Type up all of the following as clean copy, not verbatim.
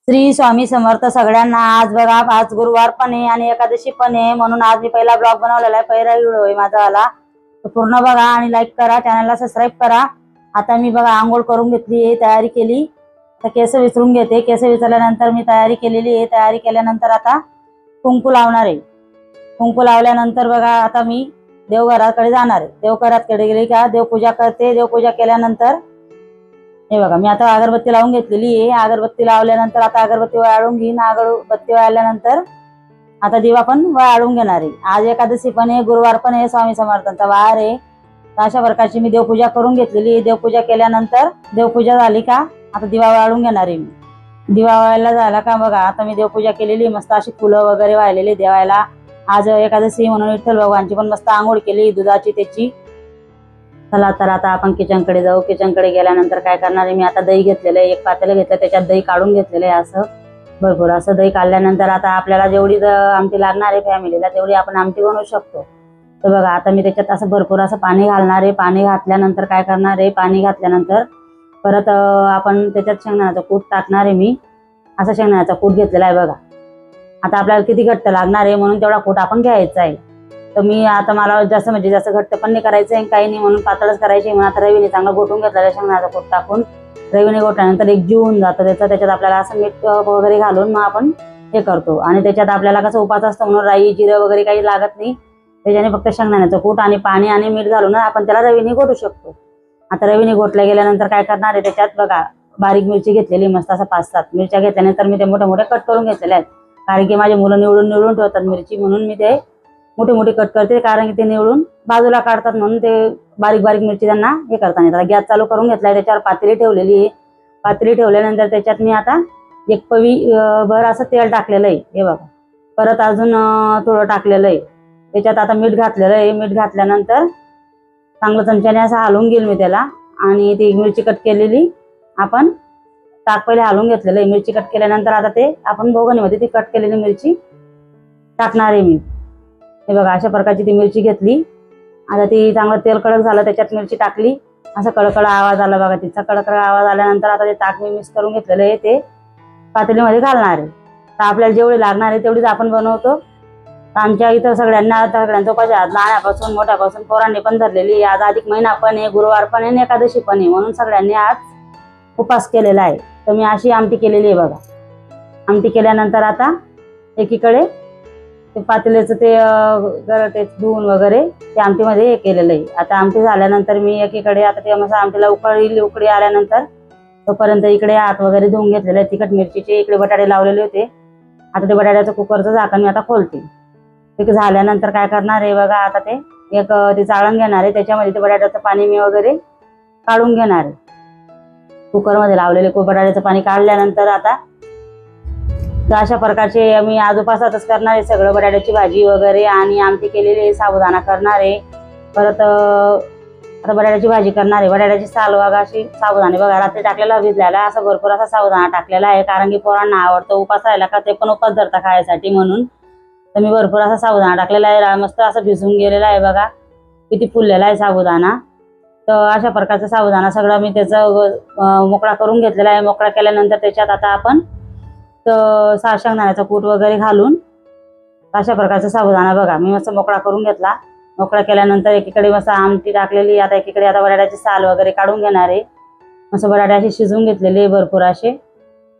श्री स्वामी समर्थ सगळ्यांना। आज बघा, आज गुरुवार पण आहे आणि एकादशी पण आहे, म्हणून आज मी पहिला ब्लॉग बनवलेला आहे, पहिला व्हिडिओ आहे माझा वाला। तर पूर्ण बघा आणि लाईक करा, चॅनलला सबस्क्राईब करा। आता मी बघा आंघोळ करून घेतली आहे, तयारी केली। तर केस विचरून घेते। केस विचरल्यानंतर मी तयारी केलेली आहे। तयारी केल्यानंतर आता कुंकू लावणार आहे। कुंकू लावल्यानंतर बघा आता मी देवघराकडे जाणार आहे। देवघराकडे गेली का देवपूजा करते। देवपूजा केल्यानंतर हे बघा मी आता अगरबत्ती लावून घेतलेली आहे। अगरबत्ती लावल्यानंतर आता अगरबत्ती वाळून घेईन। अगरबत्ती वाळल्यानंतर आता दिवा पण वाळून घेणार आहे। आज एकादशी पण आहे, गुरुवार पण आहे, स्वामी समर्थांचा वार आहे। तर अशा प्रकारची मी देवपूजा करून घेतलेली आहे। देवपूजा केल्यानंतर देवपूजा झाली का आता दिवा वाळून घेणार आहे मी। दिवा वाळायला झाला का बघा आता मी देवपूजा केलेली आहे। मस्त अशी फुलं वगैरे वाळलेली देवायला। आज एकादशी म्हणून विठ्ठल भगवानची पण मस्त आंघोळ केली दुधाची त्याची। चला तर आता आपण किचनकडे जाऊ। किचनकडे गेल्यानंतर काय करणार आहे, मी आता दही घेतलेलं आहे, एक पातेलं घेतलं, त्याच्यात दही काढून घेतलेलं आहे। असं भरपूर असं दही काढल्यानंतर आता आपल्याला जेवढी आमटी लागणार आहे फॅमिलीला तेवढी आपण आमटी बनवू शकतो। तर बघा आता मी त्याच्यात असं भरपूर असं पाणी घालणार आहे। पाणी घातल्यानंतर काय करणार आहे, पाणी घातल्यानंतर परत आपण त्याच्यात शेंगदाण्याचं कूट टाकणार आहे। मी असं शेंगदाण्याचा कूट घेतलेला आहे बघा। आता आपल्याला किती घट्ट लागणार आहे म्हणून तेवढा कूट आपण घ्यायचा आहे। तर मी आता मला जास्त म्हणजे जास्त घट्ट पण नाही करायचं आहे, काही नाही, म्हणून पातळच करायची म्हणून आता रवीने चांगलं घोटून घेतलेलं शेंगदाण्याचा कूट टाकून। रवीने घोटल्यानंतर एक जीव होऊन जातं त्याच्यात आपल्याला असं मीठ वगैरे घालून मग आपण हे करतो। आणि त्याच्यात आपल्याला कसं उपास असतं म्हणून राई जिरं वगैरे काही लागत नाही, त्याच्याने फक्त शेंगदाण्याचं कूट आणि पाणी आणि मीठ घालून आपण त्याला रवीने घोटू शकतो। आता रवीने घोटल्या गेल्यानंतर काय करणार आहे, त्याच्यात बघा बारीक मिरची घेतलेली मस्त असं 5-7 मिरच्या घेतल्यानंतर मी ते मोठे मोठे कट करून घेतलेले आहेत। कारण की माझे मुलं निवडून निवडून ठेवतात मिरची, म्हणून मी ते मोठे मोठे कट करते, कारण की ते निवडून बाजूला काढतात म्हणून ते बारीक बारीक मिरची त्यांना हे करता येतात। गॅस चालू करून घेतलाय, त्याच्यावर पातेली ठेवलेली आहे। पातेली ठेवल्यानंतर त्याच्यात मी आता एक पवी भर असं तेल टाकलेलं आहे हे बघा। परत अजून थोडं टाकलेलं आहे। त्याच्यात आता मीठ घातलेलं आहे। मीठ घातल्यानंतर चांगलं चमच्याने असं हलवून घेईल मी त्याला। आणि ती मिरची कट केलेली आपण टाक पहिले हलवून घेतलेलं आहे। मिरची कट केल्यानंतर आता ते आपण भोगणीमध्ये ती कट केलेली मिरची टाकणार आहे मी। हे बघा अशा प्रकारची ती मिरची घेतली। आता ती चांगलं तेल कडक झालं, त्याच्यात मिरची टाकली, असं कडकड आवाज आला बघा तिचा। कडकड आवाज आल्यानंतर आता ते ताक मी मिक्स करून घेतलेलं आहे ते पातेलीमध्ये घालणार आहे। तर आपल्याला जेवढी लागणार आहे तेवढीच आपण बनवतो। तर आमच्या इथं सगळ्यांचा उपास आहे, लहानापासून मोठ्यापासून पोरांनी पण धरलेली। आज अधिक महिना पण आहे, गुरुवार पण आहे, एकादशी पण आहे, म्हणून सगळ्यांनी आज उपास केलेला आहे। तर मी अशी आमटी केलेली आहे बघा। आमटी केल्यानंतर आता एकीकडे ते पातेल्याचं ते धुवून वगैरे ते आमटीमध्ये हे केलेलं आहे। आता आमटी झाल्यानंतर मी एकीकडे आता ते मस्त आमटीला उकळी आल्यानंतर तोपर्यंत इकडे हात वगैरे धुवून घेतलेले आहे तिखट मिरचीचे। इकडे बटाटे लावलेले होते। आता ते बटाट्याचं कुकरचं झाकण मी आता खोलते। ते झाल्यानंतर काय करणार आहे बघा, आता ते चाळण घेणार आहे, त्याच्यामध्ये ते बटाट्याचं पाणी मी वगैरे काढून घेणार आहे। कुकरमध्ये लावलेले बटाट्याचं पाणी काढल्यानंतर आता तर अशा प्रकारचे मी आज उपासातच करणार आहे सगळं। बटाट्याची भाजी वगैरे आणि आमटी केलेली आहे, साबुदाणा करणार आहे। परत आता बटाट्याची भाजी करणार आहे। बटाट्याची साल बघा अशी साबुदाणे बघा रात्री टाकलेला भिजलेला असा भरपूर असा साबुदाणा टाकलेला आहे, कारण की पोरांना आवडतं उपास राहिला का ते पण उपास धरता खाण्यासाठी म्हणून। तर मी भरपूर असा साबुदाणा टाकलेला आहे, मस्त असं भिजून गेलेला आहे बघा, किती फुललेला आहे साबुदाणा। तर अशा प्रकारचा साबुदाणा सगळं मी त्याचा मोकळा करून घेतलेला आहे। मोकळा केल्यानंतर त्याच्यात आता आपण तर शेंगदाण्याचा कूट वगैरे घालून अशा प्रकारचा साबुदाणा बघा मी मस्त मोकळा करून घेतला। मोकळा केल्यानंतर एकीकडे मस्त आमटी टाकलेली। आता एकीकडे आता बटाट्याची साल वगैरे काढून घेणार आहे। मस्त बटाटे असे शिजवून घेतलेले भरपूर असे।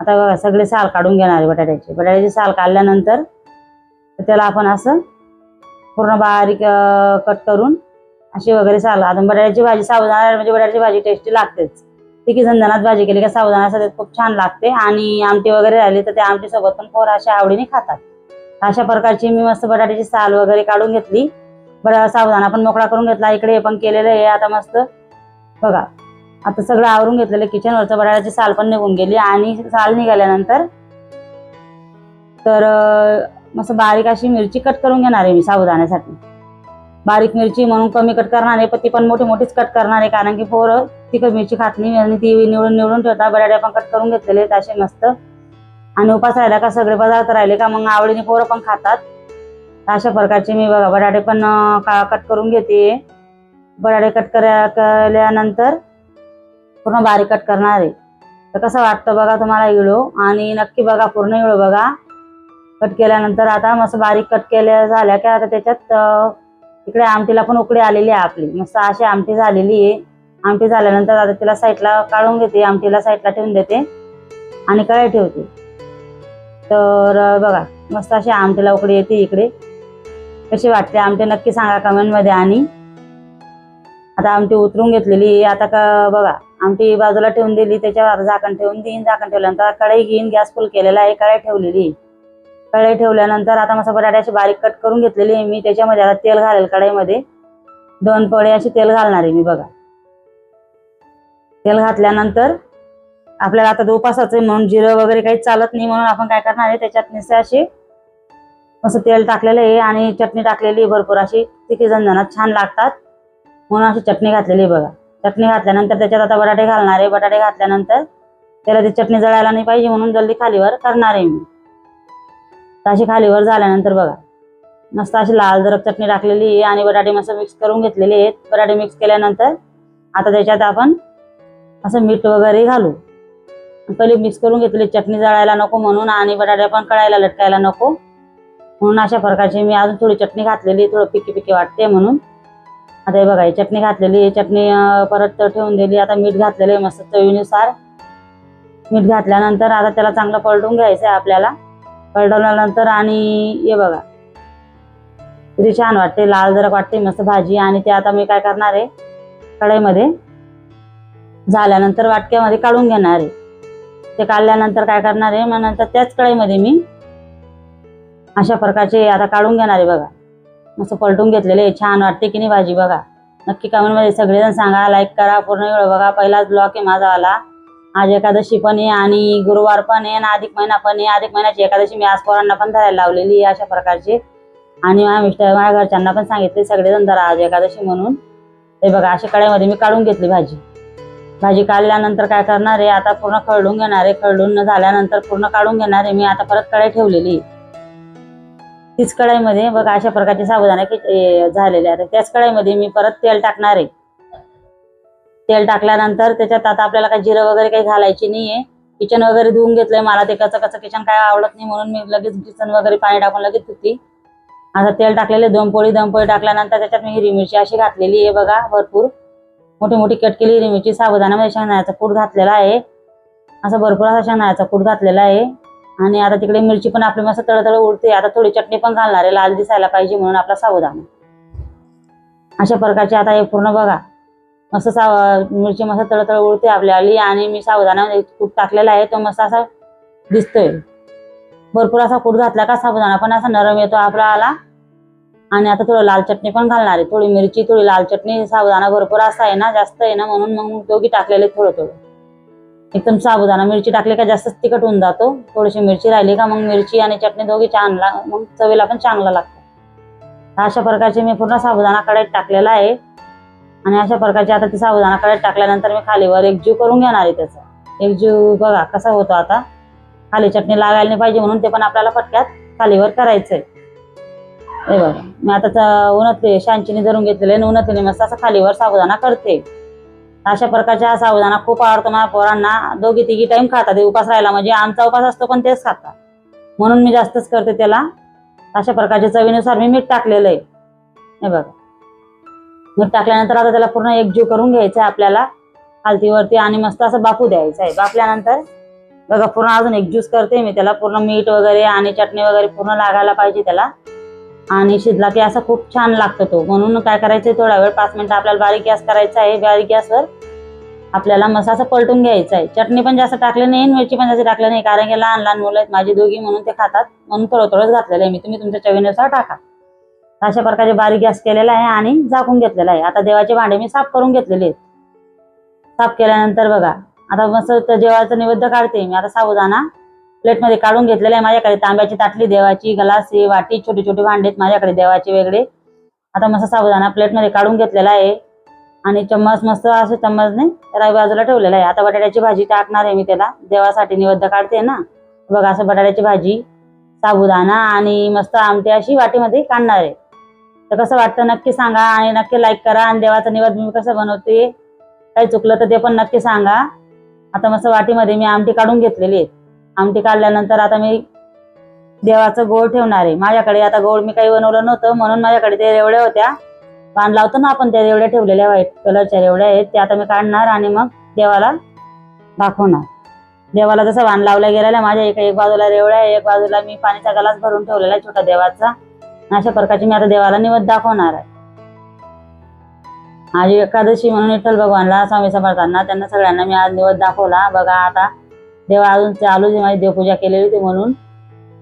आता बघा सगळे साल काढून घेणार आहे बटाट्याची साल काढल्यानंतर त्याला आपण असं पूर्ण बारीक कट करून अशी वगैरे साल। आता बटाट्याची भाजी साबुदाणा म्हणजे बटाट्याची भाजी टेस्टी लागतेच। तिघी झणझणात भाजी केली का साबुदाणा सगळ्यात खूप छान लागते। आणि आमटी वगैरे राहिली तर त्या आमटी सोबत पण पोरं अशा आवडीने खातात। अशा प्रकारची मी मस्त बटाट्याची साल वगैरे काढून घेतली। साबुदाणा पण मोकळा करून घेतला, इकडे हे पण केलेलं आहे। आता मस्त बघा आता सगळं आवरून घेतलेलं किचनवरचं। बटाट्याची साल पण निघून गेली आणि साल निघाल्यानंतर तर मस्त बारीक अशी मिरची कट करून घेणार आहे मी साबुदाण्यासाठी। बारीक मिरची म्हणून कमी कट करणार आहे, पण ती पण मोठी मोठीच कट करणार आहे, कारण की पोरं तिखट मिरची खात नाही आणि ती निवडून निवडून ठेवतात। बटाटे पण कट करून घेतलेले आहेत असे मस्त। आणि उपास राहिला का सगळे पदार्थ राहिले का मग आवडीने पोरं पण खातात। अशा प्रकारचे मी बघा बटाटे पण कट करून घेते। बटाटे कट केल्यानंतर पूर्ण बारीक कट करणार आहे। तर कसं वाटतं बघा तुम्हाला व्हिडिओ, आणि नक्की बघा, पूर्ण व्हिडिओ बघा। कट केल्यानंतर आता मस्त बारीक कट केल्या झाल्या की आता त्याच्यात इकडे आमटीला पण उकळी आलेली आहे आपली, मस्त अशी आमटी झालेली आहे। आमटी झाल्यानंतर आता तिला साईडला काढून घेते, आमटीला साईडला ठेवून देते आणि कढई ठेवते। तर बघा मस्त अशी आमटीला उकळी येते। इकडे कशी वाटते आमटी नक्की सांगा कमेंट मध्ये। आणि आता आमटी उतरून घेतलेली आहे। आता बघा आमटी बाजूला ठेवून दिली, त्याच्यावर झाकण ठेवून देईन। झाकण ठेवल्यानंतर कढई घेईन, गॅस फुल केलेला आहे, कढई ठेवलेली आहे। कढई ठेवल्यानंतर आता मस्त बटाटे अशी बारीक कट करून घेतलेली आहे मी। त्याच्यामध्ये आता तेल घालेल कढईमध्ये, 2 पळे अशी तेल घालणार आहे मी बघा। तेल घातल्यानंतर आपल्याला आता उपासाचं म्हणून जिरं वगैरे काही चालत नाही, म्हणून आपण काय करणार आहे त्याच्यात नुसते असे मस्त तेल टाकलेलं आहे आणि चटणी टाकलेली आहे भरपूर अशी, तिखी झणझणीत छान लागतात म्हणून अशी चटणी घातलेली आहे बघा। चटणी घातल्यानंतर त्याच्यात आता बटाटे घालणार आहे। बटाटे घातल्यानंतर त्याला ती चटणी जळायला नाही पाहिजे म्हणून जल्दी खालीवर करणार आहे मी। अशी खालीवर झाल्यानंतर बघा मस्त अशी लाल जरक चटणी टाकलेली आहे आणि बटाटे मस्त मिक्स करून घेतलेले आहेत। बटाटे मिक्स केल्यानंतर आता त्याच्यात आपण असं मीठ वगैरे घालू। पहिले मिक्स करून घेतली, चटणी जळायला नको म्हणून आणि बटाटे पण कळायला लटकायला नको म्हणून अशा प्रकारची मी अजून थोडी चटणी घातलेली, थोडं पिकी पिकी वाटते म्हणून। आता हे बघा ही चटणी घातलेली आहे, चटणी परत ठेवून दिली। आता मीठ घातलेलं आहे मस्त चवीनुसार। मीठ घातल्यानंतर आता त्याला चांगलं पलटून घ्यायचं आहे आपल्याला। पलटवल्यानंतर आणि हे बघा किती छान वाटते, लाल जरक वाटते मस्त भाजी। आणि ते आता मी काय करणार आहे कढईमध्ये झाल्यानंतर वाटक्यामध्ये काढून घेणार आहे। ते काढल्यानंतर काय करणार आहे मग नंतर त्याच कढईमध्ये मी अशा प्रकारचे आता काढून घेणार आहे बघा। मस्त पलटून घेतलेले, छान वाटते की नाही भाजी बघा। नक्की कमेंट मध्ये सगळेजण सांगा, लाईक करा, पूर्ण व्हिडिओ बघा। पहिलाच ब्लॉग आहे माझा वाला। आज एकादशी पण आहे आणि गुरुवार पण आहे आणि अधिक महिना पण आहे। अधिक महिन्याची एकादशी मी आज पोरांना पण धरायला लावलेली आहे अशा प्रकारचे, आणि माझ्या घरच्यांना पण सांगितले सगळेजण धरा आज एकादशी म्हणून। ते बघा अशा कढईमध्ये मी काढून घेतली भाजी। भाजी काढल्यानंतर काय करणार आहे आता पूर्ण खरडून घेणार आहे। खरडून झाल्यानंतर पूर्ण काढून घेणार आहे मी। आता परत कढई ठेवलेली, तीच कढईमध्ये बघा अशा प्रकारचे साबुदाणे झालेले आहेत। त्याच कढईमध्ये मी परत तेल टाकणार आहे। तेल टाकल्यानंतर त्याच्यात आता आपल्याला काही जिरं वगैरे काही घालायची नाहीये। किचन वगैरे धुवून घेतलंय, मला ते कच्चं किचन काय आवडत नाही म्हणून मी लगेच किचन वगैरे पाणी टाकून लगेच धुते। आता तेल टाकलेले 2 पोळी टाकल्यानंतर त्याच्यात मी हिरवी मिरची अशी घातलेली आहे बघा, भरपूर मोठी मोठी कट केली हिरवी मिरची। साबुदाण्यामध्ये शेंगदाण्याचा कूट घातलेला आहे, असं भरपूर असा शेंगदाण्याचा कूट घातलेला आहे। आणि आता तिकडे मिरची पण आपली मस्त तळतळ उडते। आता थोडी चटणी पण घालणार आहे, लाल दिसायला पाहिजे म्हणून आपला साबुदाणा। अशा प्रकारचे आता हे पूर्ण बघा मस्त मिरची मस्त तळतळ उडते आपल्याली, आणि मी साबुदाण्यामध्ये कूट टाकलेला आहे तो मस्त असा दिसतोय। भरपूर असा कूट घातला का साबुदाणा पण असा नरम येतो आपल्याला। आणि आता थोडं लाल चटणी पण घालणार आहे, थोडी मिरची थोडी लाल चटणी। साबुदाणा भरपूर असा आहे ना, जास्त आहे ना, म्हणून मग दोघी टाकलेले थोडं थोडं। एकदम साबुदाणा मिरची टाकली का जास्तच तिखट होऊन जातो, थोडीशी मिरची राहिली का मग मिरची आणि चटणी दोघी छान मग चवीला पण चांगलं लागतं। अशा प्रकारचे मी पूर्ण साबुदाणा कढईत टाकलेला आहे। आणि अशा प्रकारचे आता ते साबुदाणा कढईत टाकल्यानंतर मी खालीवर एकजीव करून घेणार आहे त्याचा। एकजीव बघा कसा होतो आता, खाली चटणी लागायला नाही पाहिजे म्हणून ते पण आपल्याला फटक्यात खालीवर करायचंय। हे बघा मी आता उन्हातले शांचीने धरून घेतलेले, उन्हातले मस्त असं खालीवर साबुदाणा करते। अशा प्रकारचा साबुदाणा खूप आवडतो माझ्या पोरांना, दोघी तिघी टाइम खातात। ते उपास राहिला म्हणजे आमचा उपास असतो पण तेच खातात म्हणून मी जास्तच करते त्याला। अशा प्रकारच्या चवीनुसार मी मीठ टाकलेलं आहे। हे बघा मीठ टाकल्यानंतर आता त्याला पूर्ण एकजीव करून घ्यायचं आहे आपल्याला खालतीवरती, आणि मस्त असं बाफू द्यायचं आहे। बाफल्यानंतर बघा पूर्ण अजून एकजीव करते मी त्याला, पूर्ण मीठ वगैरे आणि चटणी वगैरे पूर्ण लागायला पाहिजे त्याला। आणि शिजला की असा खूप छान लागतो तो, म्हणून काय करायचंय थोडा वेळ 5 मिनिटं आपल्याला बारीक गॅस करायचा आहे। बारीक गॅसवर आपल्याला मस्त असं पलटून घ्यायचं आहे। चटणी पण जास्त टाकली नाही, मिरची पण जास्त टाकली नाही, कारण की लहान लहान मुलं आहेत माझी दोघी म्हणून ते खातात म्हणून थोडं थोडंच घातलेलं आहे मी। तुम्ही तुमच्या चवीनुसार टाका। अशा प्रकारे बारीक गॅस केलेला आहे आणि झाकून घेतलेला आहे। आता देवाचे भांडे मी साफ करून घेतलेले आहेत। साफ केल्यानंतर बघा आता मस्त जेवायचं नैवेद्य काढते मी। आता साबुदाणा प्लेटमध्ये काढून घेतलेला आहे। माझ्याकडे तांब्याची ताटली, देवाची ग्लास, वाटी, छोटी छोटी भांडे माझ्याकडे देवाचे वेगळे। आता मस्त साबुदाणा प्लेटमध्ये काढून घेतलेला आहे आणि चम्मच मस्त असं चम्मचने राई बाजूला ठेवलेला आहे। आता बटाट्याची भाजी टाकणार आहे मी त्याला, देवासाठी नैवेद्य काढते ना। बघा असं बटाट्याची भाजी, साबुदाणा आणि मस्त आमटी अशी वाटीमध्ये काढणार आहे। तर कसं वाटतं नक्की सांगा आणि नक्की लाईक करा। आणि देवाचा नैवेद्य मी कसं बनवते, काही चुकलं तर ते पण नक्की सांगा। आता मस्त वाटीमध्ये मी आमटी काढून घेतलेली आहे. आमटी काढल्यानंतर आता मी देवाचं गोळ ठेवणार आहे. माझ्याकडे आता गोळ मी काही बनवलं नव्हतं म्हणून माझ्याकडे ते रेवड्या होत्या, वाण लावतो ना आपण, त्या रेवड्या ठेवलेल्या व्हाईट कलरच्या रेवड्या आहेत, त्या आता मी काढणार आणि मग देवाला दाखवणार. देवाला जसं वाण लावल्या गेलेलं माझ्या एक बाजूला रेवड्या, एक बाजूला मी पाण्याचा ग्लास भरून ठेवलेला आहे छोटा देवाचा. अशा प्रकारची मी आता देवाला निवेद दाखवणार आहे. आज एकादशी म्हणून विठ्ठल भगवानला, स्वामी समर्थांना, त्यांना सगळ्यांना मी आज निवेद दाखवला. बघा आता देवा अजून चालू आहे, माझी देवपूजा केलेली होती म्हणून.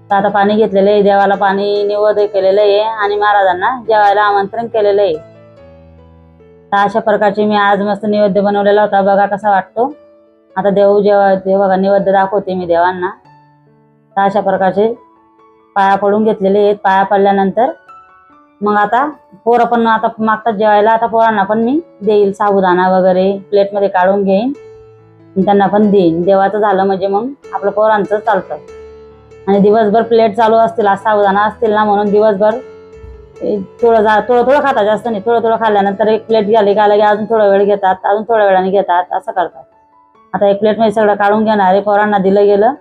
तर आता पाणी घेतलेलं आहे, देवाला पाणी निवेद केलेलं आहे आणि महाराजांना जेवायला आमंत्रण केलेलं आहे. तर अशा प्रकारची मी आज मस्त निवेद्य बनवलेला होता. बघा कसा वाटतो. आता देव बघा निवेद्य दाखवते मी देवांना. तर अशा प्रकारचे पाया पडून घेतलेले आहेत. पाया पडल्यानंतर मग आता पोरं पण आता मागतात जेवायला. आता पोरांना पण मी देईल साबुदाणा वगैरे प्लेटमध्ये काढून घेईन, त्यांना पण देईन. देवाचं झालं म्हणजे मग आपलं पोरांचं चालतं. आणि दिवसभर प्लेट चालू असतील, आज साबुदाणा असतील ना म्हणून दिवसभर थोडं खाता, जास्त नाही. थोडं खाल्ल्यानंतर एक प्लेट झाली का लगे अजून थोडा वेळ घेतात, अजून थोड्या वेळाने घेतात, असं करतात. आता एक प्लेटमध्ये सगळं काढून घेणार आहे, पोरांना दिलं गेलं.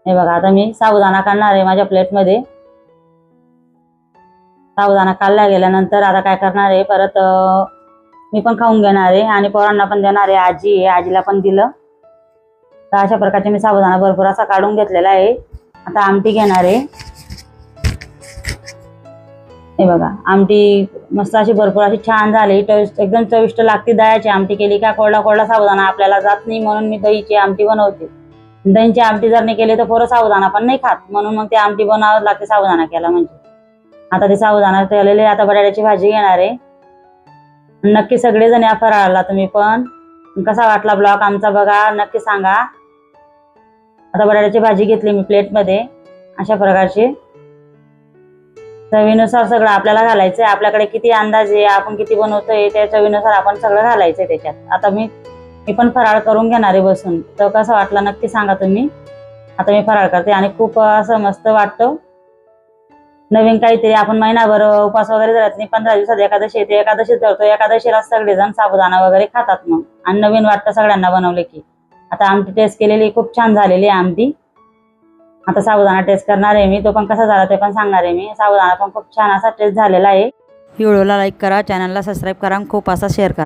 हे बघा आता मी साबुदाणा काढणार आहे माझ्या प्लेटमध्ये. साबुदाणा काढला गेल्यानंतर आता काय करणार आहे, परत मी पण खाऊन घेणार आहे आणि पोरांना पण देणार आहे. आजी आहे, आजीला पण दिलं. तर अशा प्रकारचे मी साबुदाणा भरपूर असा काढून घेतलेला आहे. आता आमटी घेणार आहे. हे बघा आमटी मस्त अशी भरपूर अशी छान झाली, एकदम चविष्ट लागते. दह्याची आमटी केली का कोरडा साबुदाणा आपल्याला जात नाही म्हणून मी दहीची आमटी बनवते. दहीची आमटी जर नाही केली तर पोरं साबुदाणा पण नाही खात, म्हणून मग ती आमटी बनावं लागते साबुदाणा केला म्हणजे. आता ते साबुदाणा केलेले. आता बटाट्याची भाजी घेणार आहे. नक्की सगळेजण या फराळाला तुम्ही पण. कसा वाटला ब्लॉग आमचा बघा, नक्की सांगा. आता बटाट्याची भाजी घेतली मी प्लेटमध्ये. अशा प्रकारची चवीनुसार सगळं आपल्याला घालायचंय. आपल्याकडे किती अंदाज आहे, आपण किती बनवतोय त्या चवीनुसार आपण सगळं घालायचंय त्याच्यात. आता मी पण फराळ करून घेणार आहे बसून. तर कसं वाटलं नक्की सांगा तुम्ही. आता मी फराळ करते आणि खूप असं मस्त वाटतं. नवीन काहीतरी आपण महिनाभर उपास वगैरे धरत नाही, 15 दिवसात एकादशी येते, एकादशीच धरतो. एकादशीला सगळेजण साबुदाणा वगैरे खातात मग, आणि नवीन वाटतं सगळ्यांना बनवले की. आता आमटी टेस्ट केलेली खूप छान झालेली आहे आमटी. आता साबुदाणा टेस्ट करणार आहे मी, तो पण कसा झाला ते पण सांगणार आहे मी. साबुदाणा पण खूप छान असा टेस्ट झालेला आहे. व्हिडिओला लाईक करा, चॅनलला सबस्क्राईब करा, खूप असा शेअर करा.